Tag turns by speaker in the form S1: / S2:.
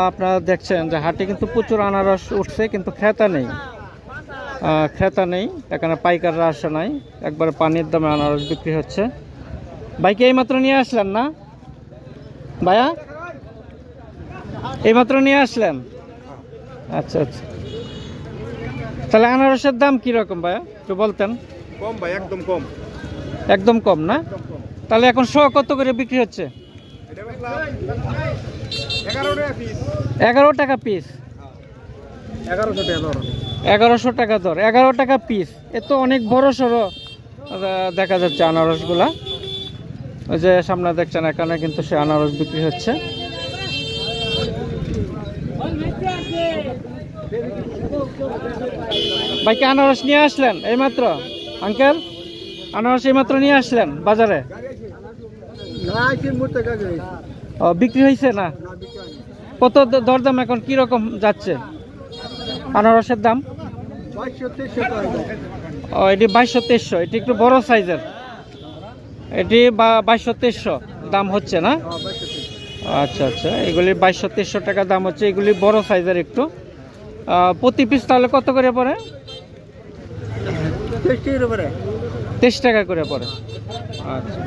S1: আপনারা দেখছেন যে হাটে কিন্তু প্রচুর আনারস উঠছে, কিন্তু ক্রেতা নেই। এখানে পাইকাররা আসে নাই, একবারে পানির দামে আনারস বিক্রি হচ্ছে। ভাইকে এইমাত্র নিয়ে আসলেন না ভাইয়া? এইমাত্র নিয়ে আসলেন? আচ্ছা আচ্ছা। তাহলে আনারসের দাম কিরকম ভাইয়া একটু বলতেন?
S2: কম ভাই, একদম কম।
S1: একদম কম না? তাহলে এখন শ কত করে বিক্রি হচ্ছে? 11 টাকা পিস। 1100 টাকা দর। 11 টাকা পিস। এ তো অনেক বড় সড়ো দেখা যাচ্ছে আনারসগুলা। ওই যে সামনে দেখছেন, এখানে কিন্তু সে আনারস বিক্রি হচ্ছে। ভাইকে আনারস নিয়ে আসলেন এইমাত্র? আঙ্কেল আনারস এইমাত্র নিয়ে আসলেন বাজারে? ও, বিক্রি হয়েছে না? কত দরদাম এখন কিরকম যাচ্ছে আনারসের দাম? ও, এটি 2200-2300। এটি একটু বড় সাইজের, এটি 2200-2300 দাম হচ্ছে না? আচ্ছা আচ্ছা, এগুলি 2200-2300 টাকা দাম হচ্ছে। এগুলি বড় সাইজের একটু। প্রতি পিস তাহলে কত করে পড়ে? 23 টাকা করে পড়ে। আচ্ছা।